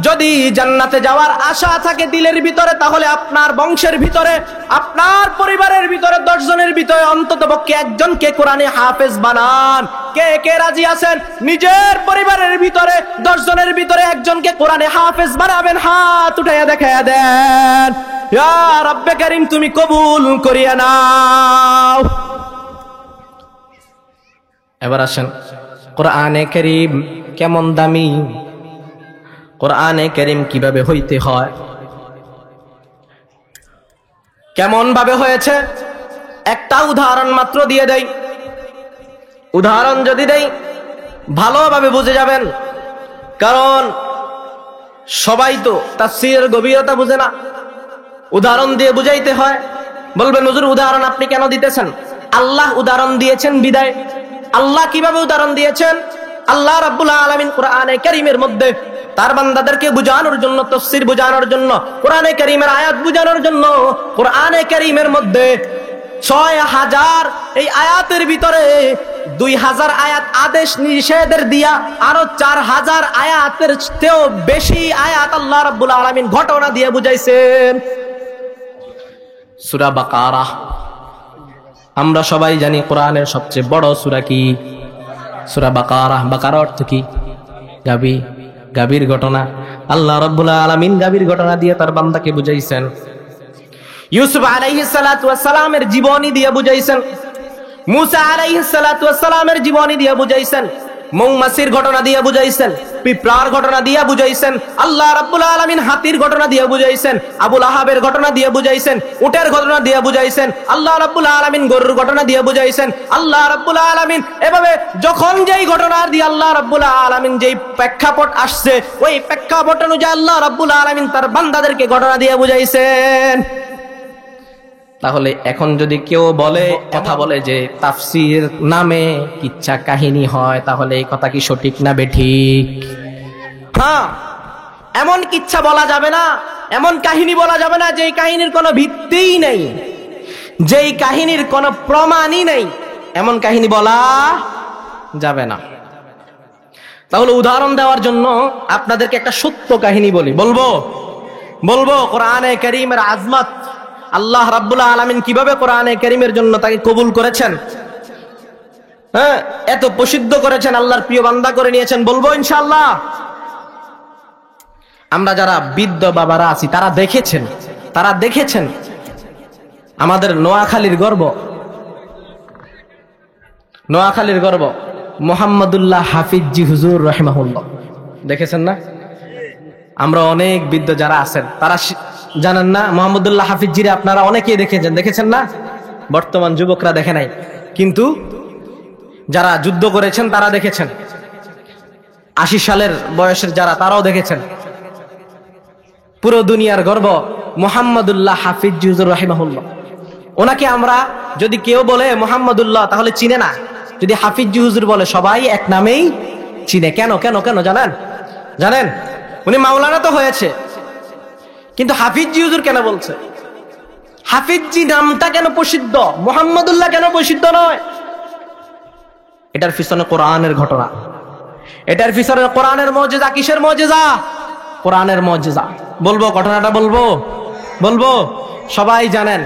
যদি জান্নাতে যাওয়ার আশা থাকে দিলের ভিতরে, তাহলে আপনার বংশের ভিতরে, আপনার পরিবারের ভিতরে 10 জনের ভিতরে অন্ততপক্ষে একজনকে কোরআনে হাফেজ বানান। কে কে রাজি আছেন নিজের পরিবারের ভিতরে 10 জনের ভিতরে একজনকে কোরআনে হাফেজ বানাবেন? হাত উঠাইয়া দেখাইয়া দেন। ইয়া রব্বে কারীম তুমি কবুল করিয়া নাও। এবার আসেন, কোরআনে কারীম কেমন দামি, কোরআনে কারীম কিভাবে হইতে হয়, কেমন ভাবে হয়েছে, একটা উদাহরণ মাত্র দিয়ে দেই। উদাহরণ যদি দেই ভালোভাবে বুঝে যাবেন, কারণ সবাই তো তাফসীরের গভীরতা বুঝে না। উদাহরণ দিয়ে বুঝাইতে হয়। বলবেন হুজুর উদাহরণ আপনি কেন দিতেছেন? আল্লাহ উদাহরণ দিয়েছেন বিদায়। আল্লাহ কিভাবে উদাহরণ দিয়েছেন? আল্লাহ রাব্বুল আলামিন কোরআনে কারীমের মধ্যে তার বান্দাদেরকে বুঝানোর জন্য, তাফসীর বুঝানোর জন্য, কোরআনে কারীমের আয়াত বুঝানোর জন্য কোরআনে কারীমের মধ্যে 6000 এই আয়াতের ভিতরে 2000 আয়াত আদেশ নিষেধের দিয়া আরো 4000 আয়াতের চেয়েও বেশি আয়াত আল্লাহ রাব্বুল আলামিন ঘটনা দিয়ে বুঝাইছেন। সূরা বাকারা, আমরা সবাই জানি কোরআনের সবচেয়ে বড় সূরা কি? সূরা বাকারা। বাকারা অর্থ কি? গাবি, গাবির ঘটনা। আল্লাহ রাব্বুল আলামিন গাবির ঘটনা দিয়ে তার বান্দাকে বুঝাইছেন। ইউসুফ আলাইহিস সালাতু ওয়াস সালামের জীবনী দিয়ে বুঝাইছেন। মুসা আলাইহিস সালাতু ওয়াস সালামের জীবনী দিয়ে বুঝাইছেন। মৌমাছির ঘটনা দিয়ে বুঝাইছেন, পিঁপড়ার ঘটনা দিয়ে বুঝাইছেন, আল্লাহ রাব্বুল আলামিন হাতির ঘটনা দিয়ে বুঝাইছেন, আবুল আহাবের ঘটনা দিয়ে বুঝাইছেন, উটের ঘটনা দিয়ে বুঝাইছেন, আল্লাহ রাব্বুল আলামিন গরুর ঘটনা দিয়ে বুঝাইছেন। আল্লাহ রাব্বুল আলামিন এভাবে যখন যেই ঘটনা দিয়ে আল্লাহ রাব্বুল আলামিন যেই প্রেক্ষাপট আসছে, ওই প্রেক্ষাপট অনুযায়ী আল্লাহ রাব্বুল আলামিন তার বান্দাদেরকে ঘটনা দিয়ে বুঝাইছেন। তাহলে এখন যদি কেউ কথা বলে যে তাফসীর নামে কিচ্ছা কাহিনী হয়, তাহলে এই কথা কি সঠিক না বেঠিক? হ্যাঁ, এমন কিচ্ছা বলা যাবে না, এমন কাহিনী বলা যাবে না যেই কাহিনীর কোনো ভিত্তিই নেই, যেই কাহিনীর কোনো প্রমাণই নেই, এমন কাহিনী বলা যাবে না। তাহলে উদাহরণ দেওয়ার জন্য আপনাদেরকে একটা সত্য কাহিনী বলবো কোরআনে কারীমের আজমত, আল্লাহ রাব্বুল আলামিন কিভাবে কোরআনে কারীমের জন্য তাকে কবুল করেছেন, হ্যাঁ, এত প্রসিদ্ধ করেছেন, আল্লাহর প্রিয় বান্দা করে নিয়েছেন, বলবো ইনশাআল্লাহ। আমরা যারা বৃদ্ধ বাবারা আছি তারা দেখেছেন আমাদের নোয়াখালীর গর্ব মুহাম্মদুল্লাহ হাফিজি হুজুর রাহিমাহুল্লাহ, দেখেছেন না? আমরা অনেক বৃদ্ধ যারা আছেন তারা জানেন না মুহাম্মদুল্লাহ হাফিজিরে আপনারা অনেকেই দেখেছেন না? বর্তমান যুবকরা দেখে নাই, কিন্তু যারা যুদ্ধ করেছেন তারা দেখেছেন, 80 সালের বয়সের যারা তারাও দেখেছেন। পুরো দুনিয়ার গর্ব মুহাম্মদুল্লাহ হাফিজি হুজুর রাহিমাহুল্লাহ। ওনাকে আমরা যদি কেউ বলে মুহাম্মদুল্লাহ তাহলে চিনে না, যদি হাফিজি হুজুর বলে সবাই এক নামেই চিনে। কেন জানেন? উনি মাওলানা তো হয়েছে, কিন্তু হাফিজি হুজুর কেন বলছে? হাফিজি নামটা কেন প্রসিদ্ধ, মুহাম্মদুল্লাহ কেন প্রসিদ্ধ নয়? এটার পিছনে কোরআনের ঘটনা, এটার পিছনে কোরআনের মুজিজা। কিসের মুজিজা? কোরআনের মুজিজা। বলবো ঘটনাটা, বলবো সবাই জানেন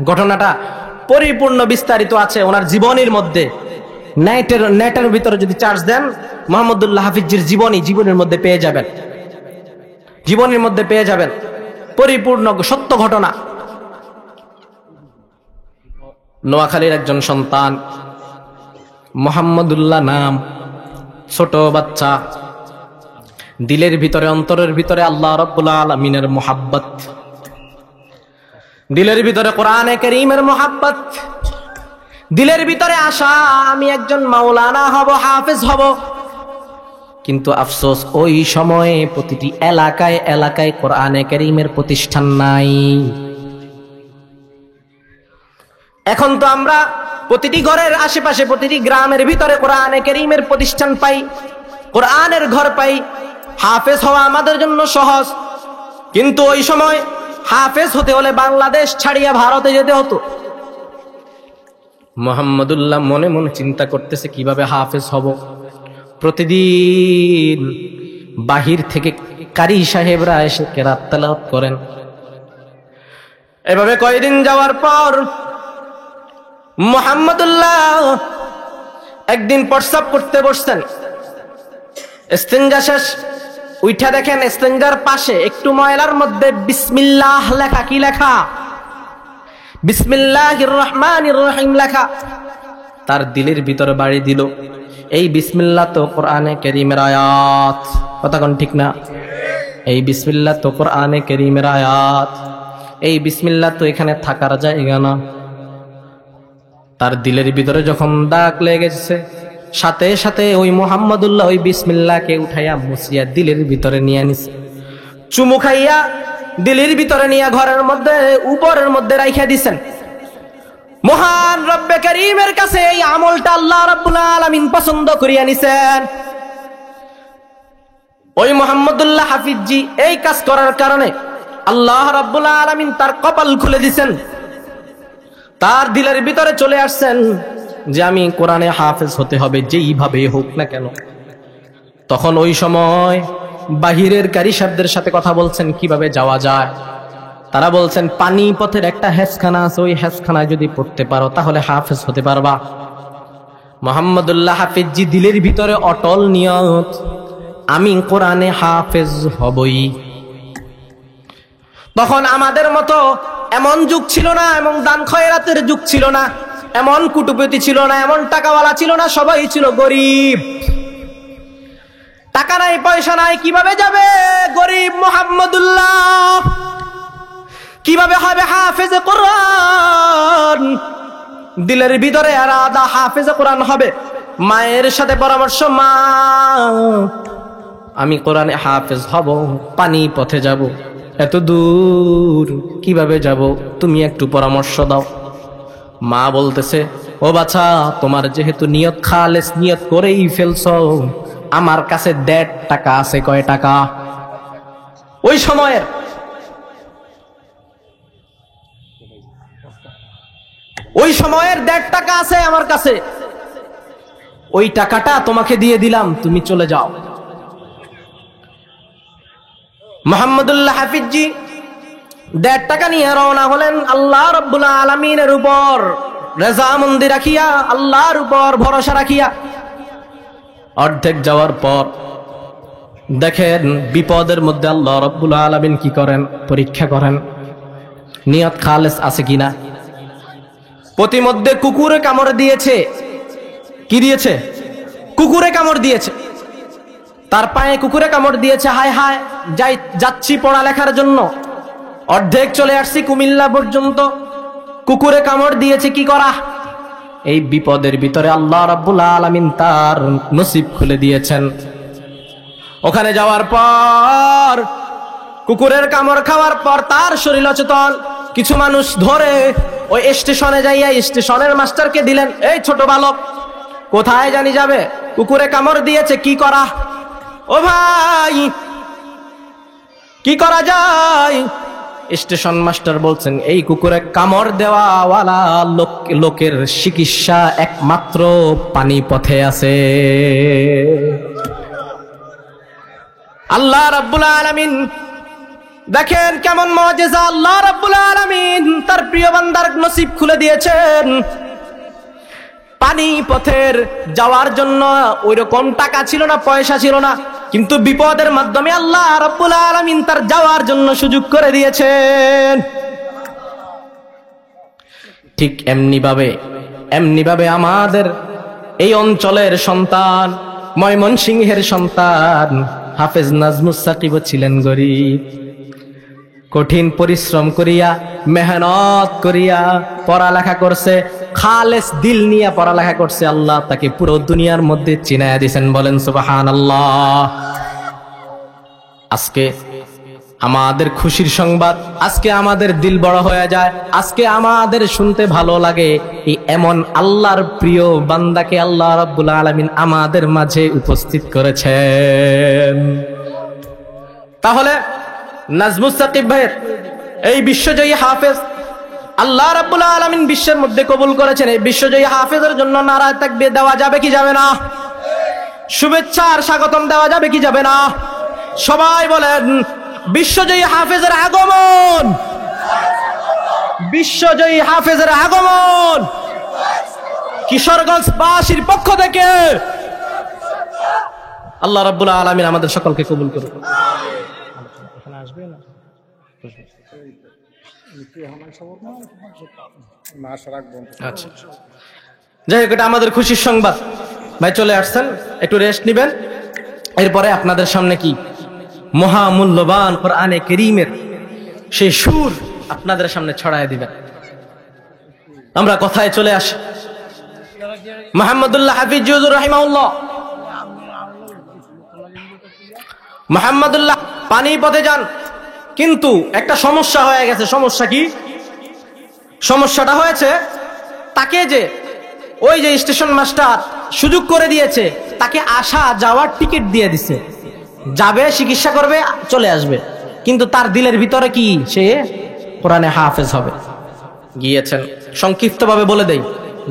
ঘটনাটা, পরিপূর্ণ বিস্তারিত আছে ওনার জীবনীর মধ্যে। নেটের ভিতরে যদি চার্জ দেন মুহাম্মদুল্লাহ হাফিজির জীবনের মধ্যে পেয়ে যাবেন পরিপূর্ণ সত্য ঘটনা। নোয়াখালীর একজন সন্তান, মুহাম্মদুল্লাহ নাম, ছোট বাচ্চা, দিলের ভিতরে অন্তরের ভিতরে আল্লাহ রাব্বুল আলামিনের মুহাব্বত, দিলের ভিতরে কোরআনে কারীমের মুহাব্বত, দিলের ভিতরে আশা আমি একজন মাওলানা হব, হাফেজ হব। কিন্তু আফসোস ওই সময়ে প্রতিটি এলাকায় কোরআনে কারীমের প্রতিষ্ঠান নাই। এখন তো আমরা প্রতিটি ঘরের আশেপাশে, প্রতিটি গ্রামের ভিতরে কোরআনে কারীমের প্রতিষ্ঠান পাই, কোরআনের ঘর পাই। হাফেজ হওয়া আমাদের জন্য সহজ, কিন্তু ওই সময় হাফেজ হতে হলে বাংলাদেশ ছাড়িয়ে ভারতে যেতে হতো। মুহাম্মদুল্লাহ মনে মনে চিন্তা করতেছে কিভাবে হাফেজ হব। প্রতিদিন বাহির থেকে কারি সাহেবরা এসে কেরাত তেলাওয়াত করেন। এভাবে কয়েকদিন যাওয়ার পর মুহাম্মদুল্লাহ একদিন প্রস্রাব করতে বসছেন, ইস্তেঞ্জা শেষ, উইঠা দেখেন ইস্তেঞ্জার পাশে একটু ময়লার মধ্যে বিসমিল্লাহ লেখা। কি লেখা? বিসমিল্লাহির রহমানির রহিম লেখা। তার দিলের ভিতরে বাড়ি দিল, এই বিসমিল্লাহ তো কোরআনে কারীমের আয়াত। কথা কোন ঠিক না? এই বিসমিল্লাহ তো কোরআনে কারীমের আয়াত, এই বিসমিল্লাহ তো এখানে থাকার জায়গা না। তার দিলের ভিতরে যখন দাগ লেগেছে, সাথে সাথে ওই মুহাম্মদুল্লাহ ওই বিসমিল্লাহকে উঠাইয়া মুছিয়া দিলের ভিতরে নিয়ে নিছে, চুমু খাইয়া দিলের ভিতরে নিয়ে ঘরের মধ্যে উপরের মধ্যে রাইখা দিছেন। মহান রব্বে কারীমের কাছে এই আমলটা আল্লাহ রাব্বুল আলামিন পছন্দ করিয়া নিছেন। ওই মুহাম্মদুল্লাহ হাফিজি এই কাজ করার কারণে আল্লাহ রাব্বুল আলামিন তার কপাল খুলে দিছেন, তার দিলের ভিতরে চলে আসছেন যে আমি কোরআনে হাফেজ হতে হবে যেইভাবে হোক না কেন। তখন ওই সময় বাহিরের কারি সাহেবদের সাথে কথা বলছেন কিভাবে যাওয়া যায়। তারা বলছেন পানিপথের একটা হেজখানা আছে, ওই হেজখানায় যদি পড়তে পারো তাহলে হাফেজ হতে পারবা। মুহাম্মদুল্লাহ হাফিজি দিলের ভিতরে অটল নিয়ত, আমি কোরআনে হাফেজ হবই। তখন আমাদের মতো এমন যুগ ছিল না, এমন দান খয়রাতের যুগ ছিল না, এমন কুটুপতি ছিল না, এমন টাকাওয়ালা ছিল না, সবাই ছিল গরিব। টাকা নাই পয়সা নাই, কিভাবে যাবে গরিব মুহাম্মদুল্লাহ? কিভাবে হবে হাফেজে কোরআন? দিলের ভিতরে আলাদা হাফেজে কোরআন হবে। মায়ের সাথে পরামর্শ, মা আমি কোরআনে হাফেজ হব, পানি পথে যাব, এত দূর কিভাবে যাব, তুমি একটু পরামর্শ দাও। মা বলতেছে, ও বাছা, তোমার যেহেতু নিয়ত খালেস, নিয়ত করেই ফেলছো, আমার কাছে 1.5 টাকা আছে। কয় টাকা? ওই সময়ের ওই সময়ের 1.5 টাকা আছে আমার কাছে, ওই টাকাটা তোমাকে দিয়ে দিলাম, তুমি চলে যাও। মুহাম্মদুল্লাহ হাফিজজি 1.5 টাকা নিয়ে রওনা হলেন আল্লাহ রাব্বুল আলামিনের উপর রেজামন্দি রাখিয়া, আল্লাহর উপর ভরসা রাখিয়া। অর্ধেক যাওয়ার পর দেখেন বিপদের মধ্যে আল্লাহ রাব্বুল আলামিন কি করেন? পরীক্ষা করেন নিয়ত খালেস আছে কিনা। প্রতিমধ্যে কুকুরে কামড় দিয়েছে। কি দিয়েছে? কুকুরে কামড় দিয়েছে। তার পায়ে কুকুরে কামড় দিয়েছে। হায় হায়, যাচ্ছি পড়ালেখার জন্য, অর্ধেক চলে আসছি কুমিল্লা পর্যন্ত, কুকুরে কামড় দিয়েছে, কি করা? এই বিপদের ভিতরে আল্লাহ রাব্বুল আলামিন তার নসিব খুলে দিয়েছেন। ওখানে যাওয়ার পর কুকুরের কামড় খাওয়ার পর তার শরীর অচেতন। কিছু মানুষ ধরে ওই স্টেশনে যাইয়া স্টেশনের মাস্টারকে দিলেন, এই ছোট বালক কোথায় জানি যাবে, কুকুরে কামড় দিয়েছে, কি করা? ও ভাই, কি করা যায়? স্টেশন মাস্টার বলছেন, এই কুকুরে কামড় দেওয়াওয়ালা লোকের চিকিৎসা একমাত্র পানি পথে আছে। আল্লাহ রাব্বুল আলামিন দেখেন কেমন মুআজিজা, আল্লাহ রাব্বুল আলামিন তার প্রিয় বান্দার নসিব খুলে দিয়েছেন। পানি পথের যাওয়ার জন্য ওইরকম টাকা ছিল না, পয়সা ছিল না, কিন্তু বিপদের মাধ্যমে আল্লাহ রাব্বুল আলামিন তার যাওয়ার জন্য সুযোগ করে দিয়েছেন। ঠিক এমনি ভাবে আমাদের এই অঞ্চলের সন্তান, ময়মনসিংহের সন্তান হাফেজ নাজমুস সাকিব ছিলেন গরিব। কঠিন পরিশ্রম করিয়া, মেহনত করিয়া পড়ালেখা করছে, খালেস দিল নিয়ে পড়ালেখা করছে। আল্লাহ তাকে পুরো দুনিয়ার মধ্যে চিনায়া দিয়েছেন। বলেন সুবহানাল্লাহ। আজকে আমাদের খুশির সংবাদ, আজকে আমাদের দিল বড় হয়ে যায়, আজকে আমাদের শুনতে ভালো লাগে, এই এমন আল্লাহর প্রিয় বান্দাকে আল্লাহ রাব্বুল আলামিন আমাদের মাঝে উপস্থিত করেছেন। তাহলে নাজমুস সাকিব ভাইয়ের এই বিশ্বজয়ী হাফেজ আল্লাহ রাব্বুল আলামিন বিশ্বের মধ্যে কবুল করেছেন। এই বিশ্বজয়ী হাফেজের জন্য নারায়ে তাকবীর দেওয়া যাবে কি যাবে না? শুভেচ্ছা আর স্বাগতম দেওয়া যাবে কি যাবে না? সবাই বলেন, বিশ্বজয়ী হাফেজের আগমন, বিশ্বজয়ী হাফেজের আগমন কিশোরগঞ্জবাসীর পক্ষ থেকে আল্লাহ রাব্বুল আলামিন আমাদের সকলকে কবুল করুন। আচ্ছা, যাই হোক, এটা আমাদের খুশির সংবাদ। ভাই চলে আসছেন, একটু রেস্ট নিবেন, এরপরে আপনাদের সামনে কি মহামূল্যবান কোরআনে কারীমের সেই সুর আপনাদের সামনে ছড়ায় দিবেন। আমরা কথায় চলে আসি। মুহাম্মদুল্লাহ হাফিজ হুজুর রাহিমাহুল্লাহ, মুহাম্মদুল্লাহ পানি পথে যান, কিন্তু একটা সমস্যা হয়ে গেছে। সমস্যা কি? সমস্যাটা হয়েছে তাকে যে ওই যে স্টেশন মাস্টার সুযোগ করে দিয়েছে, তাকে আসা যাওয়ার টিকিট দিয়ে দিছে, যাবে, চিকিৎসা করবে, চলে আসবে, কিন্তু তার দিলের ভিতরে কি? সে কোরআনে হাফেজ হবে। গিয়েছেন, সংক্ষিপ্তভাবে বলে দেই,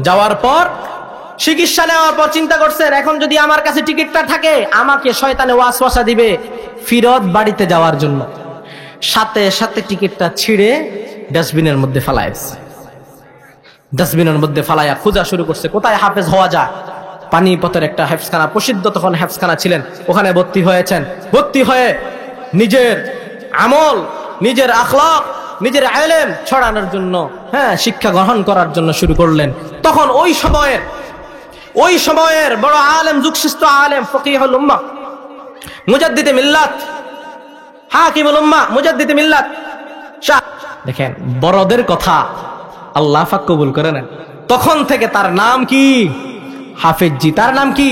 যাওয়ার পর চিকিৎসা নেওয়ার পর চিন্তা করছেন, এখন যদি আমার কাছে টিকিটটা থাকে, আমাকে শয়তানে ওয়াসওয়াসা দিবে ফিরত বাড়িতে যাওয়ার জন্য। সাথে সাথে টিকিটটা ছিঁড়ে ডাস্টবিনের মধ্যে ফালাইছে। ডাস্টবিনের মধ্যে ফালাইয়া খোঁজা শুরু করছে কোথায় হাফেজ হওয়া যায়। পানিপথের একটা হেফজখানা, প্রসিদ্ধ তখন হেফজখানা ছিলেন, ওখানে ভর্তি হয়েছেন। ভর্তি হয়ে নিজের আমল, নিজের আখলাক, নিজের ইলম ছড়ানোর জন্য, শিক্ষা গ্রহণ করার জন্য শুরু করলেন। তখন ওই সময়ের বড় আলেম, যুগশ্রেষ্ঠ আলেম, ফকিহুল উম্মাহ মুজাদ্দিদে মিল্লাত, হাকিমুল উম্মাহ, মুজাদ্দিদে মিল্লাত। দেখেন বড়দের কথা আল্লাহ পাক কবুল করে নেন। তখন থেকে তার নাম কি? হাফেজজি। তার নাম কি?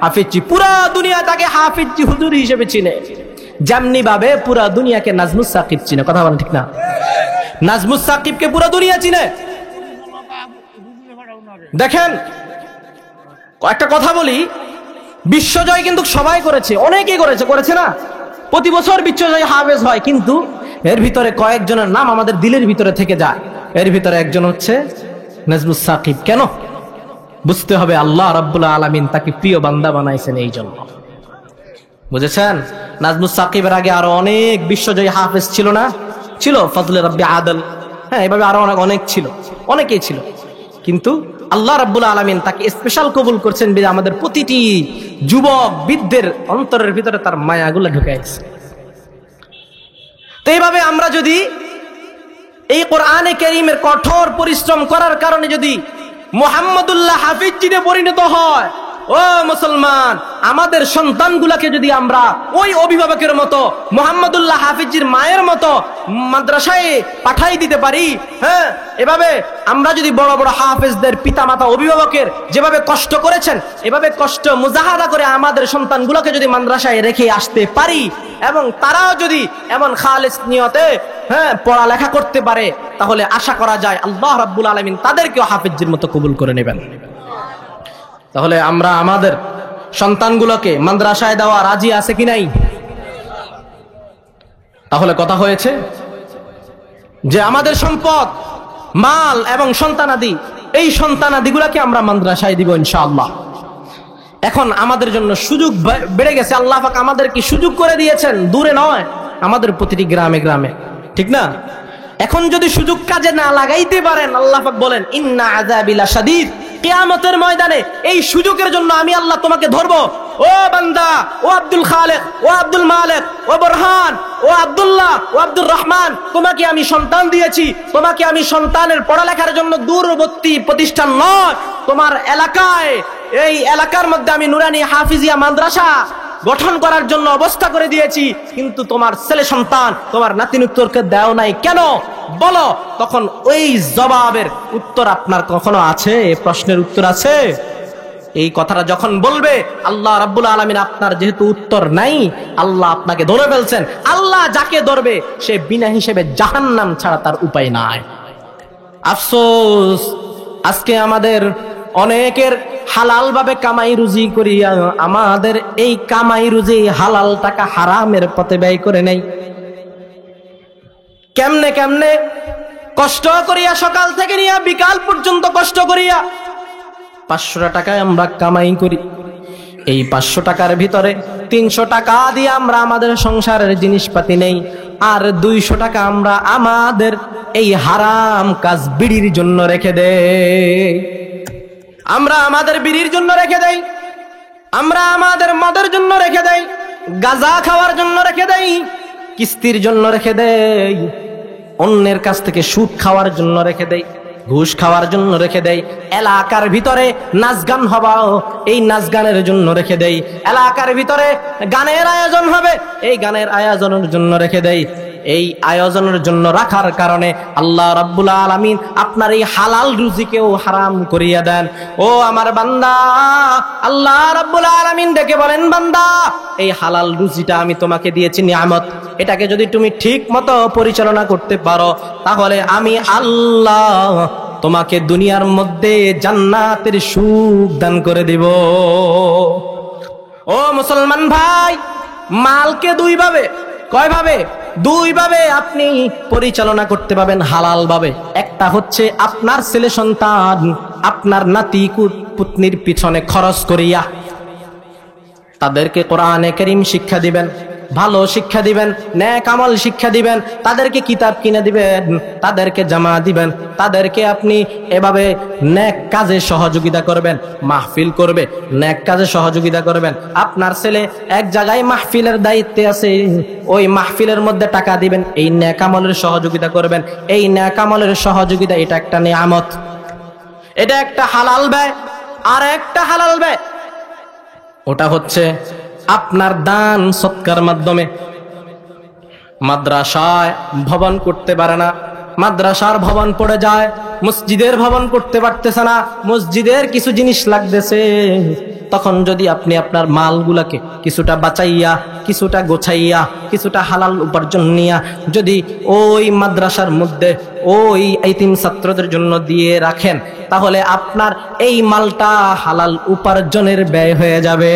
হাফেজজি। পুরা দুনিয়া তাকে হাফেজজি হুজুর হিসেবে চিনে, যেমনি ভাবে পুরা দুনিয়াকে নাজমুস সাকিব চিনে। কথা বলেন ঠিক না? নাজমুস সাকিবকে পুরা দুনিয়া চিনে। দেখেন একটা কথা বলি, বিশ্বজয় কিন্তু সবাই করেছে, অনেকেই করেছে না? প্রতি বছর বিশ্বজয় হাফেজ হয়, কিন্তু এর ভিতরে কয়েকজনের নাম আমাদের দিলের ভিতরে থেকে যায়। এর ভিতরে একজন হচ্ছে নাজমুস সাকিব। কেন? বুঝতে হবে আল্লাহ রাব্বুল আলামিন তাকে প্রিয় বান্দা বানাইছেন এই জন্য। বুঝেছেন? নাজমুস সাকিবের আগে আরো অনেক বিশ্বজয়ী হাফেজ ছিল না? ছিল, ফজলে রাব্বি আদল, হ্যাঁ, এভাবে আরো অনেক ছিল, অনেকেই ছিল। কিন্তু আল্লাহ রাব্বুল আলামিন তাকে স্পেশাল কবুল করছেন, আমাদের প্রতিটি যুবক বৃদ্ধের অন্তরের ভিতরে তার মায়াগুলো ঢুকাইছে। তো এইভাবে আমরা যদি এই কোরআনে কারীমের কঠোর পরিশ্রম করার কারণে যদি মুহাম্মদুল্লাহ হাফিজজিতে পরিণত হয়, ও মুসলমান, আমাদের সন্তানগুলাকে যদি আমরা ওই অভিভাবকের মতো মুহাম্মদুল্লাহ হাফিজজির মায়ের মতো মাদ্রাসায় পাঠাই দিতে পারি, হ্যাঁ, এভাবে আমরা যদি বড় বড় হাফেজদের পিতামাতা অভিভাবকের যেভাবে কষ্ট করেছেন, এভাবে কষ্ট মুজাহাদা করে আমাদের সন্তানগুলোকে যদি মাদ্রাসায় রেখে আসতে পারি, এবং তারাও যদি এমন খালেস নিয়তে পড়ালেখা করতে পারে, তাহলে আশা করা যায় আল্লাহ রাব্বুল আলামিন তাদেরকেও হাফেজজির মতো কবুল করে নেবেন। তাহলে আমরা আমাদের সন্তানগুলোকে মাদ্রাসায় দেওয়া রাজি আছে কি নাই? তাহলে কথা হয়েছে যে আমাদের সম্পদ, মাল এবং সন্তানাদি, এই সন্তানাদিগুলোকে আমরা মাদ্রাসায় দিব ইনশাআল্লাহ। এখন আমাদের জন্য সুযোগ বেড়ে গেছে, আল্লাহ পাক আমাদেরকে সুযোগ করে দিয়েছেন, দূরে নয়, আমাদের প্রতিটি গ্রামে গ্রামে, ঠিক না? এখন যদি সুযোগ কাজে না লাগাইতে পারেন, আল্লাহ পাক বলেন ইন্না আযাবি লাশাদীদ, কিয়ামতের ময়দানে এই সুযোগের জন্য আমি আল্লাহ তোমাকে ধরবো। ও বান্দা, ও আব্দুল খালেক, ও আব্দুল মালেক, ও বোরহান, ও আব্দুল্লাহ, ও আব্দুর রহমান, তোমাকে আমি সন্তান দিয়েছি, তোমাকে আমি সন্তানের পড়ালেখার জন্য দূরবর্তী প্রতিষ্ঠান নয়, তোমার এলাকায়, এই এলাকার মধ্যে আমি নুরানি হাফিজিয়া মাদ্রাসা গঠন করার জন্য অবস্থা করে দিয়েছি, কিন্তু তোমার ছেলে সন্তান, তোমার নাতিনুত্তরকে দেও নাই কেন? বলো। তখন ওই জবাবের উত্তর আপনার কখনো আছে? প্রশ্নের উত্তর আছে? এই কথাটা যখন বলবে, আল্লাহ রাব্বুল আলামিন আপনার যেহেতু উত্তর নাই, আল্লাহ আপনাকে ধরে ফেলছেন। আল্লাহ যাকে ধরবে সে বিনা হিসেবে জাহান্নাম ছাড়া তার উপায় নাই। আফসোস, আজকে আমাদের অনেকের হালাল ভাবে কামাই রুজি করিয়া আমাদের এই কামাই রুজি হালাল টাকা হারামের পথে ব্যয় করে নেই। কেমনে কেমনে কষ্ট করিয়া, সকাল থেকে নিয়ে বিকাল পর্যন্ত কষ্ট করিয়া 500 টাকায় আমরা কামাই করি। এই 500 টাকার ভিতরে 300 টাকা দিয়ে আমরা আমাদের সংসারের জিনিসপাতি নেই, আর 200 টাকা আমরা আমাদের এই হারাম কাজ বিড়ির জন্য রেখে দেই। আমরা আমাদের বিড়ির জন্য রেখে দেই, আমরা আমাদের মদের জন্য রেখে দেই, গাঁজা খাওয়ার জন্য রেখে দেই, কিস্তির জন্য রেখে দেই, অন্যের কাছ থেকে সুদ খাওয়ার জন্য রেখে দেই, ঘুষ খাওয়ার জন্য রেখে দেই, এলাকার ভিতরে নাচ গান হবাও এই নাচ গানের জন্য রেখে দেই, এলাকার ভিতরে গানের আয়োজন হবে এই গানের আয়োজনের জন্য রেখে দেই। এই আয়োজনের জন্য রাখার কারণে আল্লাহ রাব্বুল আলামিন আপনার এই হালাল রুজিকেও হারাম করিয়া দেন। ও আমার বান্দা, আল্লাহ রাব্বুল আলামিন ডেকে বলেন, বান্দা, এই হালাল রুজিটা আমি তোমাকে দিয়েছি নিয়ামত, এটাকে যদি তুমি ঠিক মতো পরিচালনা করতে পারো, তাহলে আমি আল্লাহ তোমাকে দুনিয়ার মধ্যে জান্নাতের সুখ দান করে দিব। ও মুসলমান ভাই, মালকে দুইভাবে, কয়ভাবে? দুইভাবে আপনি পরিচালনা করতে পাবেন হালাল ভাবে। একটা হচ্ছে আপনার ছেলে সন্তান, আপনার নাতি পুতনির পিছনে খরচ করিয়া তাদেরকে কোরআনে কারীম শিক্ষা দিবেন, ভালো শিক্ষা দিবেন, নেক আমল শিক্ষা দিবেন, তাদেরকে কিতাব কিনে দিবেন, তাদেরকে জামা দিবেন, তাদেরকে আপনি এভাবে নেক কাজে সহযোগিতা করবেন, মাহফিল করবে, নেক কাজে সহযোগিতা করবেন। আপনার ছেলে এক জায়গায় মাহফিলের দায়িত্বে আছে, ওই মাহফিলের মধ্যে টাকা দিবেন, এই নেক আমলের সহযোগিতা করবেন। এই নেক আমলের সহযোগিতা, এটা একটা নিয়ামত, এটা একটা হালাল ব্যয়। আর একটা হালাল ব্যয়, ওটা হচ্ছে আপনার দান সৎকার মাধ্যমে। মাদ্রাসায় ভবন করতে পারে না, মাদ্রাসার ভবন পড়ে যায়, মসজিদের ভবন করতে পারতেছে না, মসজিদের কিছু জিনিস লাগতেছে, তখন যদি আপনি আপনার মালগুলাকে কিছুটা বাঁচাইয়া, কিছুটা গোছাইয়া, কিছুটা হালাল উপার্জন নিয়া যদি ওই মাদ্রাসার মধ্যে ওই এতিম ছাত্রদের জন্য দিয়ে রাখেন, তাহলে আপনার এই মালটা হালাল উপার্জনের ব্যয় হয়ে যাবে।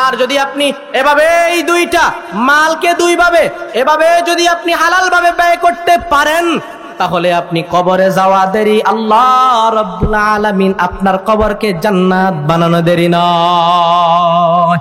আর যদি আপনি এভাবে এই দুইটা মালকে দুইভাবে এভাবে যদি আপনি হালাল ভাবে ব্যয় করতে পারেন, তাহলে আপনি কবরে যাওয়া দেরি, আল্লাহ রাব্বুল আলামিন আপনার কবরকে জান্নাত বানানো দেরি নয়।